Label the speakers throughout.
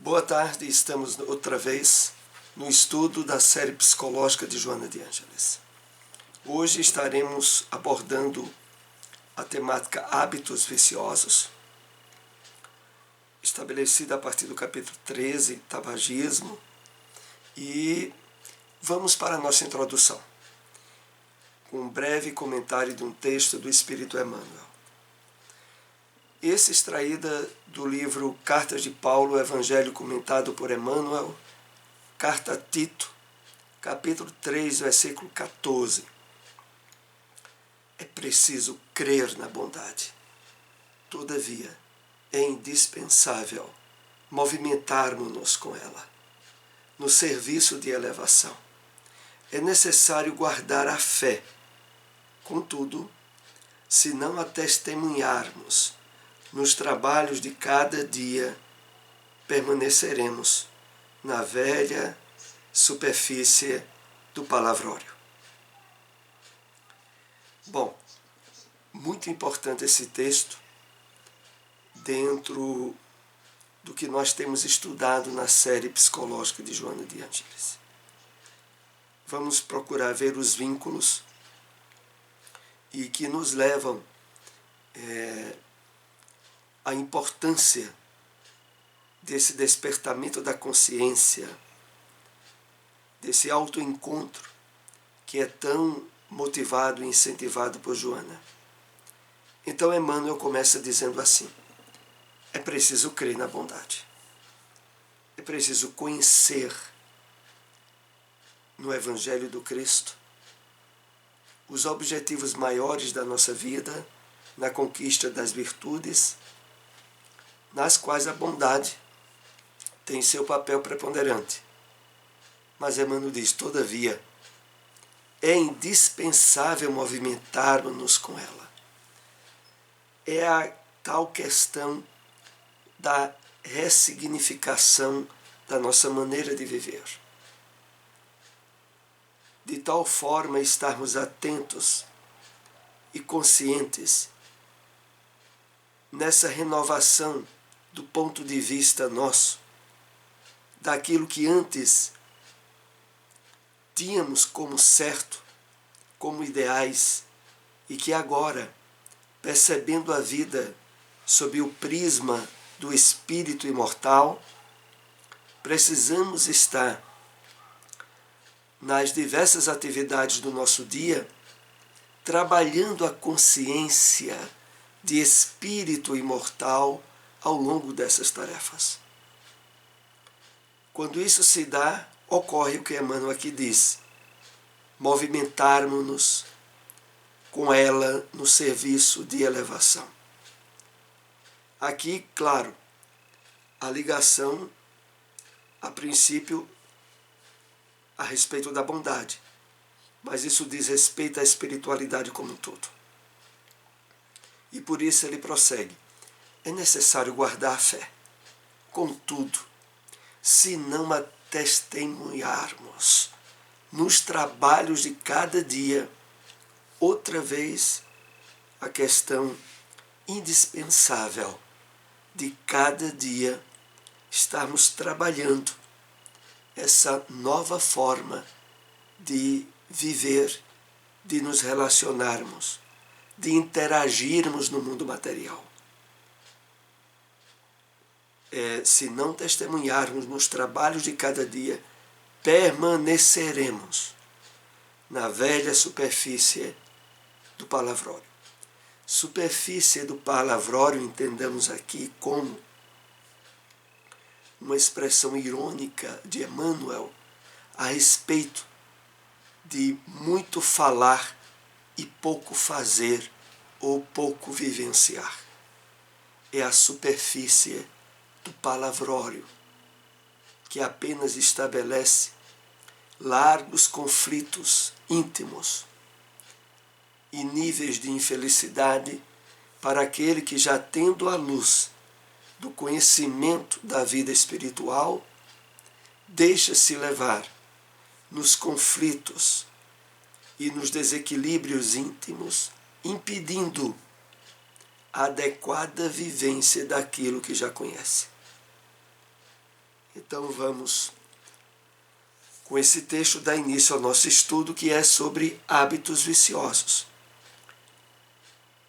Speaker 1: Boa tarde, estamos outra vez no estudo da série psicológica de Joana de Ângeles. Hoje estaremos abordando a temática hábitos viciosos, estabelecida a partir do capítulo 13, tabagismo, e vamos para a nossa introdução, com um breve comentário de um texto do Espírito Emmanuel. Esse extraída do livro Cartas de Paulo, Evangelho comentado por Emmanuel, Carta a Tito, capítulo 3, versículo 14. É preciso crer na bondade. Todavia, é indispensável movimentarmos-nos com ela, no serviço de elevação. É necessário guardar a fé. Contudo, se não a testemunharmos nos trabalhos de cada dia, permaneceremos na velha superfície do palavrório. Bom, muito importante esse texto dentro do que nós temos estudado na série psicológica de Joana de Ângeles. Vamos procurar ver os vínculos e que nos levam a importância desse despertamento da consciência, desse autoencontro que é tão motivado e incentivado por Joana. Então Emmanuel começa dizendo assim: é preciso crer na bondade, é preciso conhecer no Evangelho do Cristo os objetivos maiores da nossa vida, na conquista das virtudes, nas quais a bondade tem seu papel preponderante. Mas Emmanuel diz, todavia, é indispensável movimentarmos-nos com ela. É a tal questão da ressignificação da nossa maneira de viver. De tal forma estarmos atentos e conscientes nessa renovação do ponto de vista nosso, daquilo que antes tínhamos como certo, como ideais, e que agora, percebendo a vida sob o prisma do espírito imortal, precisamos estar nas diversas atividades do nosso dia, trabalhando a consciência de espírito imortal ao longo dessas tarefas. Quando isso se dá, ocorre o que Emmanuel aqui diz: movimentarmos-nos com ela no serviço de elevação. Aqui, claro, a ligação, a princípio, a respeito da bondade, mas isso diz respeito à espiritualidade como um todo. E por isso ele prossegue: é necessário guardar a fé. Contudo, se não a testemunharmos nos trabalhos de cada dia, outra vez a questão indispensável de cada dia estarmos trabalhando essa nova forma de viver, de nos relacionarmos, de interagirmos no mundo material. Se não testemunharmos nos trabalhos de cada dia, permaneceremos na velha superfície do palavrório. Superfície do palavrório, entendamos aqui como uma expressão irônica de Emmanuel a respeito de muito falar e pouco fazer ou pouco vivenciar. É a superfície do palavrório, que apenas estabelece largos conflitos íntimos e níveis de infelicidade para aquele que, já tendo a luz do conhecimento da vida espiritual, deixa-se levar nos conflitos e nos desequilíbrios íntimos, impedindo a adequada vivência daquilo que já conhece. Então vamos, com esse texto, dar início ao nosso estudo, que é sobre hábitos viciosos,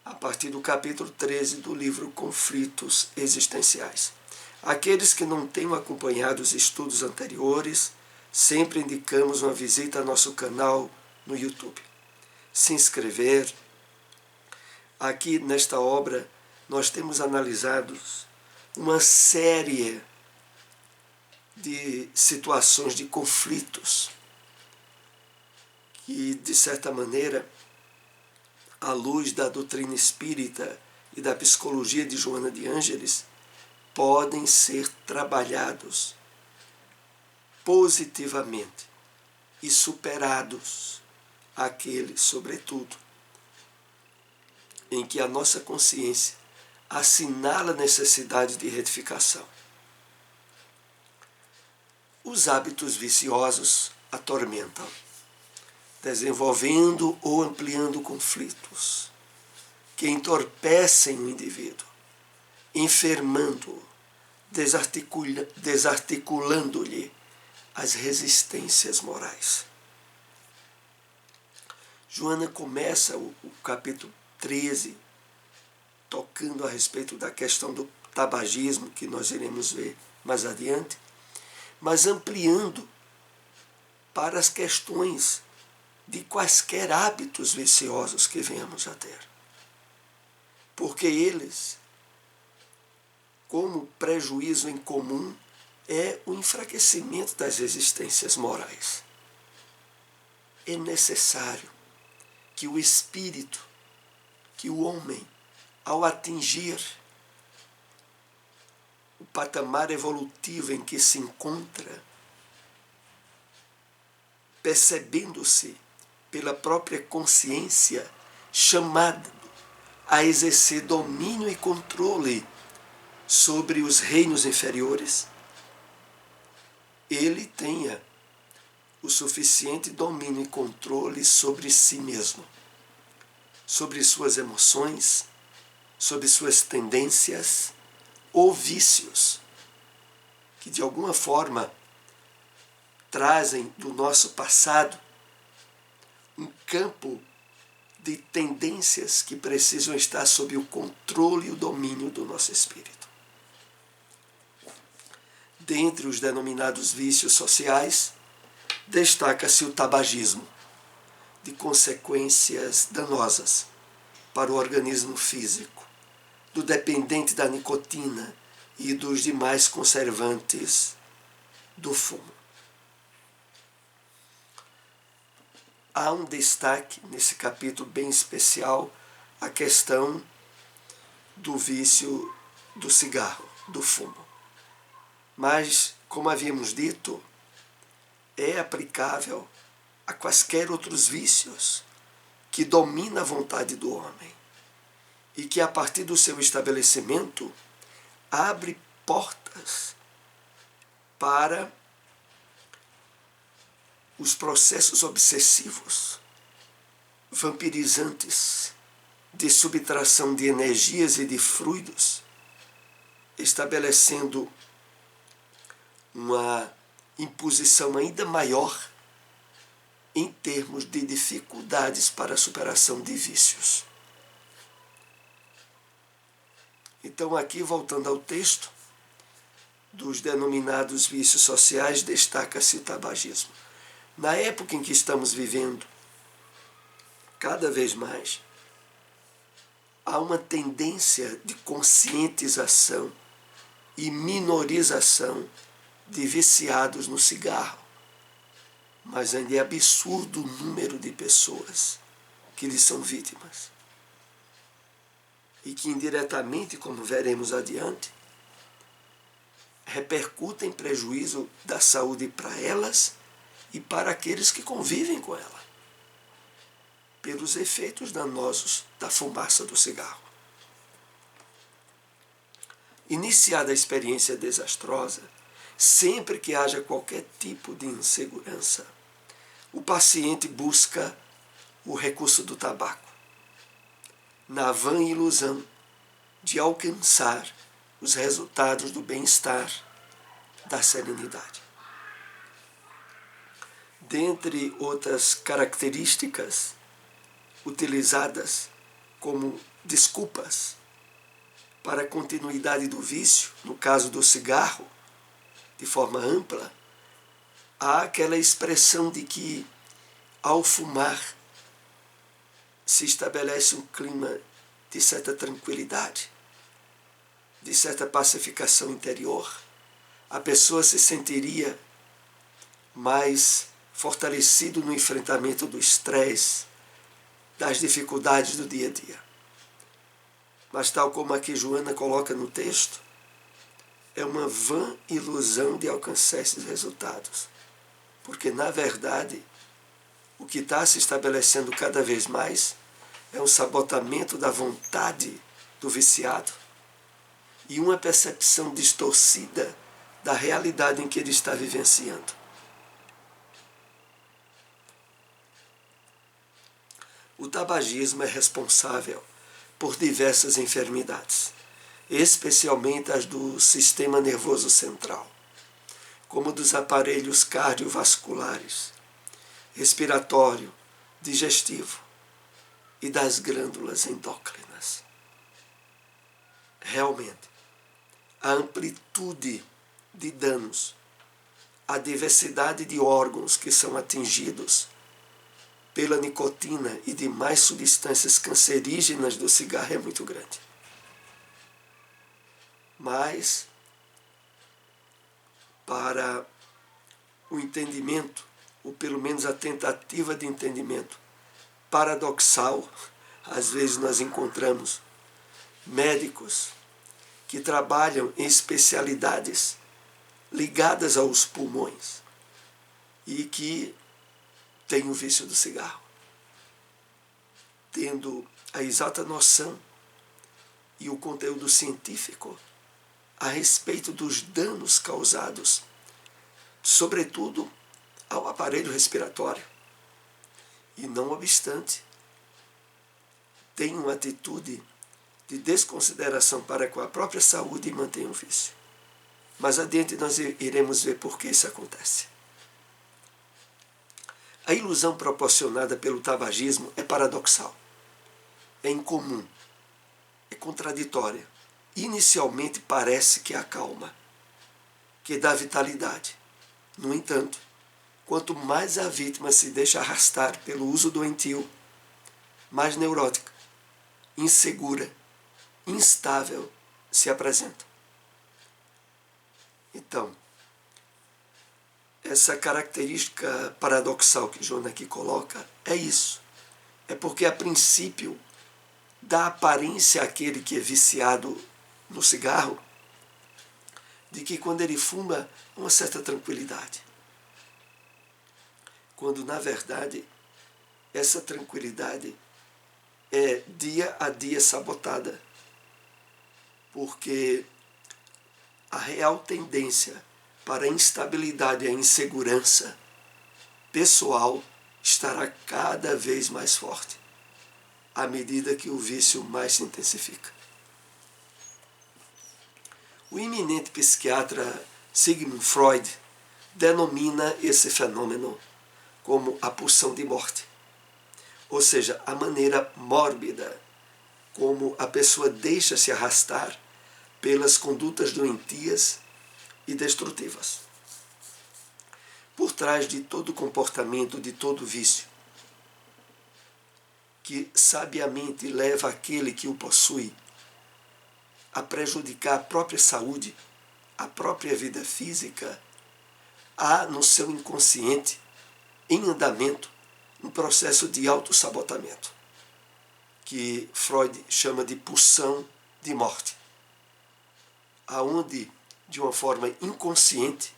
Speaker 1: a partir do capítulo 13 do livro Conflitos Existenciais. Aqueles que não tenham acompanhado os estudos anteriores, sempre indicamos uma visita ao nosso canal no YouTube. Se inscrever. Aqui nesta obra nós temos analisado uma série de situações de conflitos que, de certa maneira, à luz da doutrina espírita e da psicologia de Joana de Ângeles, podem ser trabalhados positivamente e superados, aqueles, sobretudo, em que a nossa consciência assinala a necessidade de retificação. Os hábitos viciosos atormentam, desenvolvendo ou ampliando conflitos que entorpecem o indivíduo, enfermando-o, desarticulando-lhe as resistências morais. Joana começa o capítulo 13 tocando a respeito da questão do tabagismo, que nós iremos ver mais adiante, mas ampliando para as questões de quaisquer hábitos viciosos que venhamos a ter. Porque eles, como prejuízo em comum, é o enfraquecimento das existências morais. É necessário que o espírito, que o homem, ao atingir o patamar evolutivo em que se encontra, percebendo-se pela própria consciência, chamado a exercer domínio e controle sobre os reinos inferiores, ele tenha o suficiente domínio e controle sobre si mesmo, sobre suas emoções, sobre suas tendências ou vícios, que de alguma forma trazem do nosso passado um campo de tendências que precisam estar sob o controle e o domínio do nosso espírito. Dentre os denominados vícios sociais, destaca-se o tabagismo, de consequências danosas para o organismo físico, do dependente da nicotina e dos demais conservantes do fumo. Há um destaque nesse capítulo bem especial, a questão do vício do cigarro, do fumo. Mas, como havíamos dito, é aplicável a quaisquer outros vícios que dominam a vontade do homem e que, a partir do seu estabelecimento, abre portas para os processos obsessivos, vampirizantes, de subtração de energias e de fluidos, estabelecendo uma imposição ainda maior em termos de dificuldades para a superação de vícios. Então, aqui, voltando ao texto, dos denominados vícios sociais, destaca-se o tabagismo. Na época em que estamos vivendo, cada vez mais, há uma tendência de conscientização e minorização de viciados no cigarro. Mas ainda é absurdo o número de pessoas que lhes são vítimas. E que indiretamente, como veremos adiante, repercutem prejuízo da saúde para elas e para aqueles que convivem com ela, pelos efeitos danosos da fumaça do cigarro. Iniciada a experiência desastrosa, sempre que haja qualquer tipo de insegurança, o paciente busca o recurso do tabaco, na vã ilusão de alcançar os resultados do bem-estar, da serenidade. Dentre outras características utilizadas como desculpas para a continuidade do vício, no caso do cigarro, de forma ampla, há aquela expressão de que, ao fumar, se estabelece um clima de certa tranquilidade, de certa pacificação interior. A pessoa se sentiria mais fortalecido no enfrentamento do estresse, das dificuldades do dia a dia. Mas tal como aqui Joana coloca no texto, é uma vã ilusão de alcançar esses resultados. Porque, na verdade, o que está se estabelecendo cada vez mais é um sabotamento da vontade do viciado e uma percepção distorcida da realidade em que ele está vivenciando. O tabagismo é responsável por diversas enfermidades, especialmente as do sistema nervoso central, como dos aparelhos cardiovasculares, respiratório, digestivo e das glândulas endócrinas. Realmente, a amplitude de danos, a diversidade de órgãos que são atingidos pela nicotina e demais substâncias cancerígenas do cigarro é muito grande. Mas, para o entendimento, ou pelo menos a tentativa de entendimento paradoxal, às vezes nós encontramos médicos que trabalham em especialidades ligadas aos pulmões e que têm o vício do cigarro, tendo a exata noção e o conteúdo científico a respeito dos danos causados, sobretudo ao aparelho respiratório. E, não obstante, tem uma atitude de desconsideração para com a própria saúde e mantém o vício. Mas adiante nós iremos ver por que isso acontece. A ilusão proporcionada pelo tabagismo é paradoxal, é incomum, é contraditória. Inicialmente parece que acalma, que dá vitalidade. No entanto, quanto mais a vítima se deixa arrastar pelo uso doentio, mais neurótica, insegura, instável se apresenta. Então, essa característica paradoxal que Joana aqui coloca é isso. É porque, a princípio, dá aparência àquele que é viciado no cigarro de que quando ele fuma, uma certa tranquilidade. Quando, na verdade, essa tranquilidade é dia a dia sabotada, porque a real tendência para a instabilidade e a insegurança pessoal estará cada vez mais forte, à medida que o vício mais se intensifica. O eminente psiquiatra Sigmund Freud denomina esse fenômeno como a pulsão de morte, ou seja, a maneira mórbida como a pessoa deixa-se arrastar pelas condutas doentias e destrutivas. Por trás de todo comportamento, de todo vício, que sabiamente leva aquele que o possui a prejudicar a própria saúde, a própria vida física, há no seu inconsciente, em andamento, um processo de autossabotamento, que Freud chama de pulsão de morte, aonde, de uma forma inconsciente,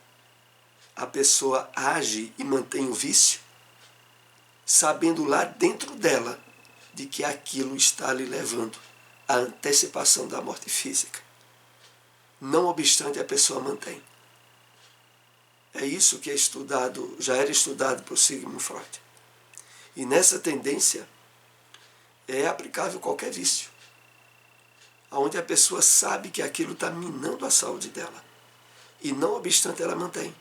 Speaker 1: a pessoa age e mantém o vício, sabendo lá dentro dela de que aquilo está lhe levando à antecipação da morte física. Não obstante, a pessoa mantém. É isso que é estudado, já era estudado por Sigmund Freud. E nessa tendência é aplicável qualquer vício, onde a pessoa sabe que aquilo está minando a saúde dela, e não obstante ela mantém.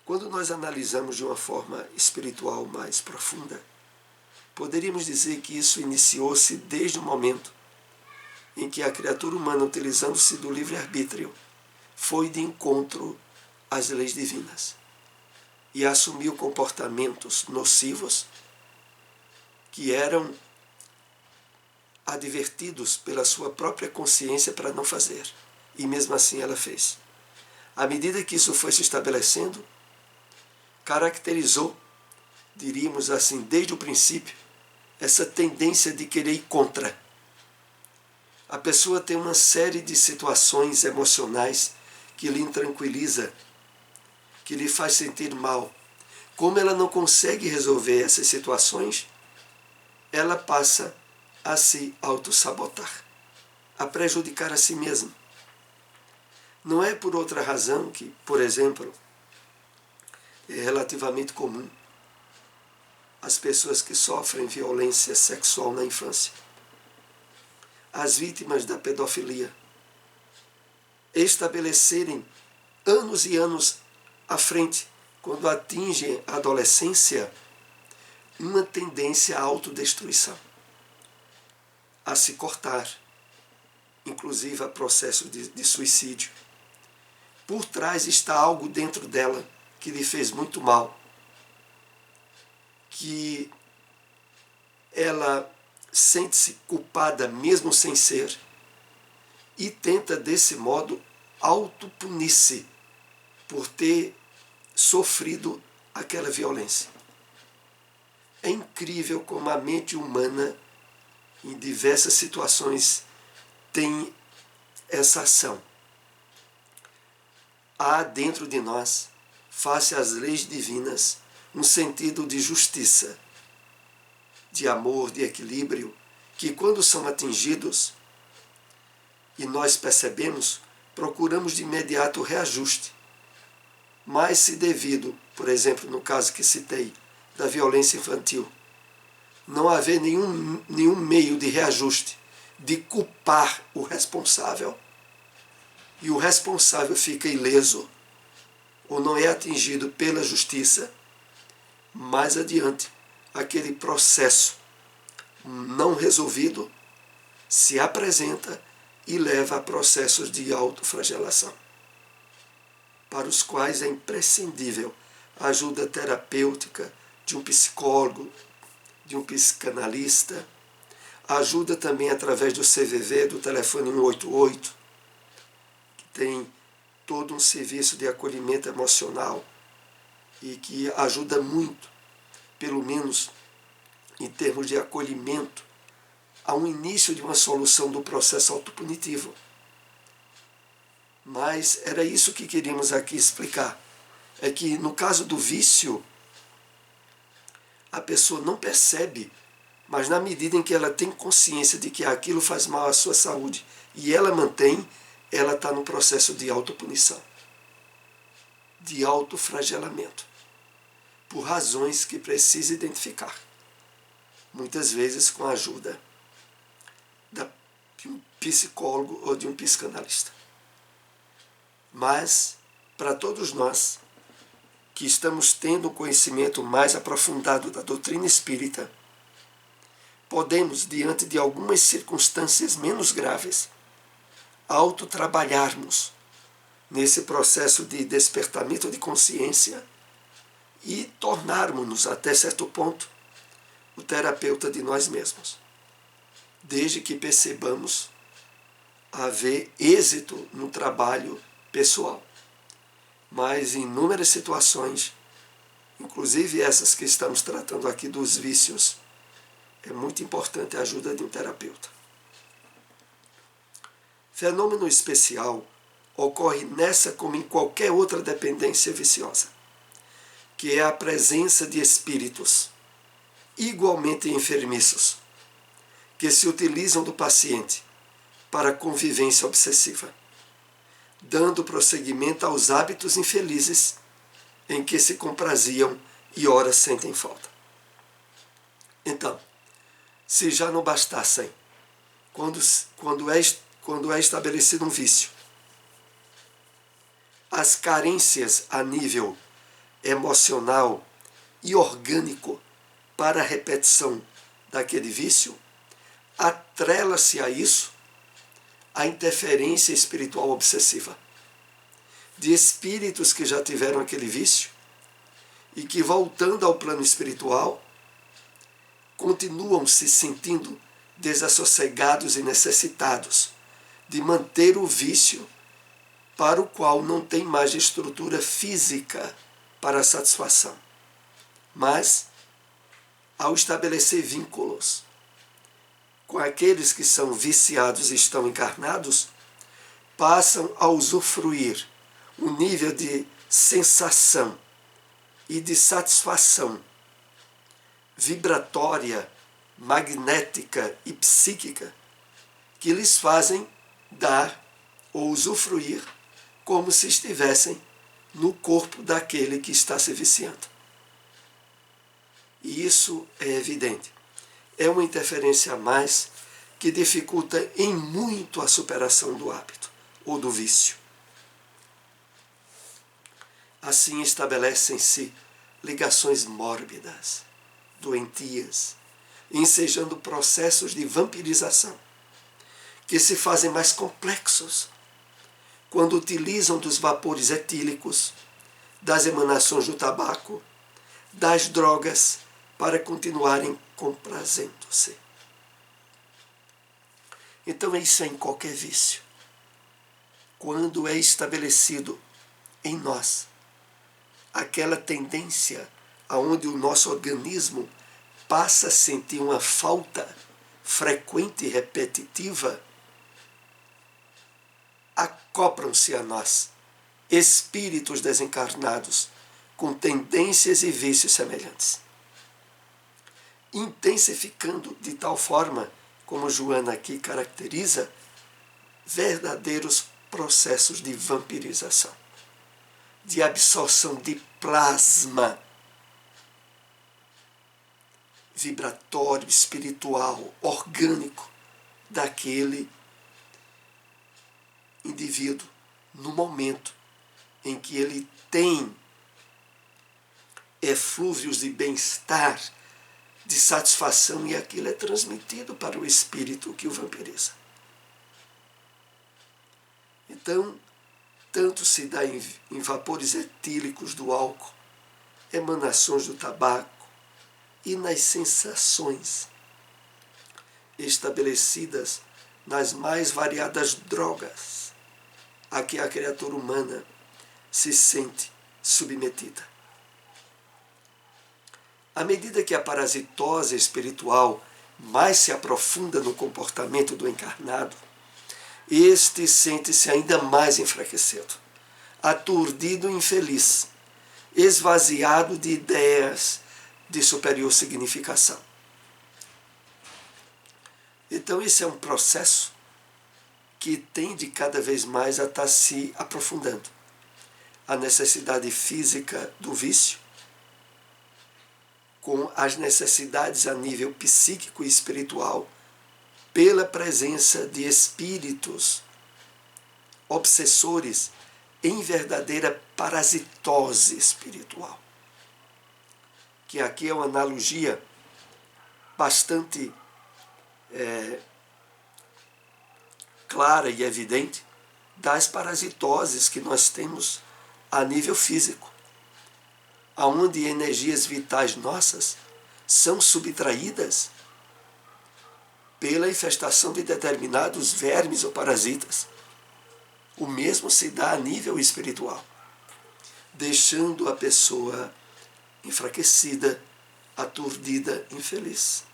Speaker 1: Quando nós analisamos de uma forma espiritual mais profunda, poderíamos dizer que isso iniciou-se desde o momento em que a criatura humana, utilizando-se do livre-arbítrio, foi de encontro às leis divinas e assumiu comportamentos nocivos que eram advertidos pela sua própria consciência para não fazer. E mesmo assim ela fez. À medida que isso foi se estabelecendo, caracterizou, diríamos assim, desde o princípio, essa tendência de querer ir contra. A pessoa tem uma série de situações emocionais que lhe intranquiliza, que lhe faz sentir mal. Como ela não consegue resolver essas situações, ela passa a se auto-sabotar, a prejudicar a si mesma. Não é por outra razão que, por exemplo, é relativamente comum as pessoas que sofrem violência sexual na infância, as vítimas da pedofilia, estabelecerem anos e anos à frente, quando atingem a adolescência, uma tendência à autodestruição, a se cortar, inclusive a processo de suicídio. Por trás está algo dentro dela que lhe fez muito mal, que ela sente-se culpada mesmo sem ser e tenta desse modo autopunir-se por ter sofrido aquela violência. É incrível como a mente humana, em diversas situações, tem essa ação. Há dentro de nós, face às leis divinas, um sentido de justiça, de amor, de equilíbrio, que quando são atingidos e nós percebemos, procuramos de imediato o reajuste. Mas se devido, por exemplo, no caso que citei, da violência infantil, não haver nenhum meio de reajuste, de culpar o responsável, e o responsável fica ileso, ou não é atingido pela justiça, mais adiante, aquele processo não resolvido se apresenta e leva a processos de autoflagelação, para os quais é imprescindível a ajuda terapêutica de um psicólogo, de um psicanalista, ajuda também através do CVV, do telefone 188, que tem todo um serviço de acolhimento emocional e que ajuda muito, pelo menos em termos de acolhimento, a um início de uma solução do processo autopunitivo. Mas era isso que queríamos aqui explicar. É que no caso do vício, a pessoa não percebe, mas na medida em que ela tem consciência de que aquilo faz mal à sua saúde e ela mantém, ela está no processo de autopunição, de autoflagelamento, por razões que precisa identificar, muitas vezes com a ajuda de um psicólogo ou de um psicanalista. Mas, para todos nós que estamos tendo um conhecimento mais aprofundado da doutrina espírita, podemos, diante de algumas circunstâncias menos graves, autotrabalharmos nesse processo de despertamento de consciência e tornarmos-nos, até certo ponto, o terapeuta de nós mesmos, desde que percebamos haver êxito no trabalho pessoal. Mas em inúmeras situações, inclusive essas que estamos tratando aqui dos vícios, é muito importante a ajuda de um terapeuta. Fenômeno especial ocorre nessa como em qualquer outra dependência viciosa, que é a presença de espíritos igualmente enfermiços, que se utilizam do paciente para a convivência obsessiva, dando prosseguimento aos hábitos infelizes em que se compraziam e ora sentem falta. Então, se já não bastassem, quando é estabelecido um vício, as carências a nível emocional e orgânico para a repetição daquele vício, atrela-se a isso a interferência espiritual obsessiva de espíritos que já tiveram aquele vício e que, voltando ao plano espiritual, continuam se sentindo desassossegados e necessitados de manter o vício para o qual não tem mais estrutura física para a satisfação. Mas, ao estabelecer vínculos com aqueles que são viciados e estão encarnados, passam a usufruir um nível de sensação e de satisfação vibratória, magnética e psíquica que lhes fazem dar ou usufruir como se estivessem no corpo daquele que está se viciando. E isso é evidente. É uma interferência a mais que dificulta em muito a superação do hábito ou do vício. Assim estabelecem-se ligações mórbidas, doentias, ensejando processos de vampirização, que se fazem mais complexos quando utilizam dos vapores etílicos, das emanações do tabaco, das drogas, para continuarem comprazendo-se. Então isso é em qualquer vício. Quando é estabelecido em nós aquela tendência aonde o nosso organismo passa a sentir uma falta frequente e repetitiva, acoplam-se a nós espíritos desencarnados com tendências e vícios semelhantes, intensificando de tal forma, como Joana aqui caracteriza, verdadeiros processos de vampirização, de absorção de plasma vibratório, espiritual, orgânico daquele indivíduo no momento em que ele tem eflúvios de bem-estar, de satisfação, e aquilo é transmitido para o espírito que o vampiriza. Então, tanto se dá em vapores etílicos do álcool, emanações do tabaco e nas sensações estabelecidas nas mais variadas drogas a que a criatura humana se sente submetida. À medida que a parasitose espiritual mais se aprofunda no comportamento do encarnado, este sente-se ainda mais enfraquecido, aturdido e infeliz, esvaziado de ideias de superior significação. Então esse é um processo que tende cada vez mais a estar se aprofundando. A necessidade física do vício, com as necessidades a nível psíquico e espiritual, pela presença de espíritos obsessores em verdadeira parasitose espiritual. Que aqui é uma analogia bastante clara e evidente das parasitoses que nós temos a nível físico, aonde energias vitais nossas são subtraídas pela infestação de determinados vermes ou parasitas. O mesmo se dá a nível espiritual, deixando a pessoa enfraquecida, aturdida, infeliz.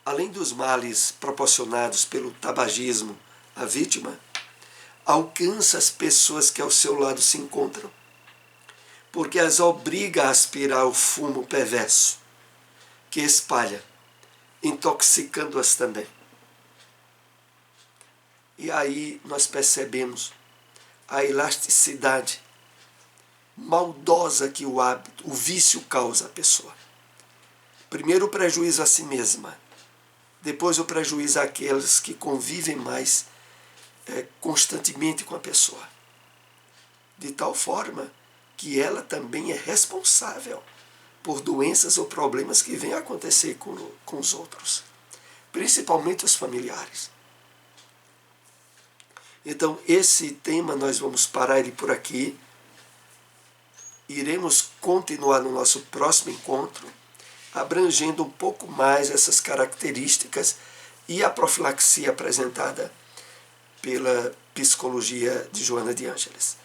Speaker 1: Além dos males proporcionados pelo tabagismo à vítima, alcança as pessoas que ao seu lado se encontram, porque as obriga a aspirar o fumo perverso que espalha, intoxicando-as também. E aí nós percebemos a elasticidade maldosa que o hábito, o vício causa à pessoa. Primeiro o prejuízo a si mesma, depois o prejuízo àqueles que convivem mais constantemente com a pessoa, de tal forma que ela também é responsável por doenças ou problemas que venham a acontecer com os outros, principalmente os familiares. Então, esse tema nós vamos parar ele por aqui. Iremos continuar no nosso próximo encontro, abrangendo um pouco mais essas características e a profilaxia apresentada pela psicologia de Joana de Ângeles.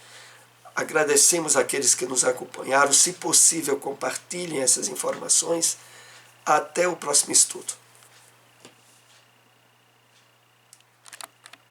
Speaker 1: Agradecemos àqueles que nos acompanharam. Se possível, compartilhem essas informações. Até o próximo estudo.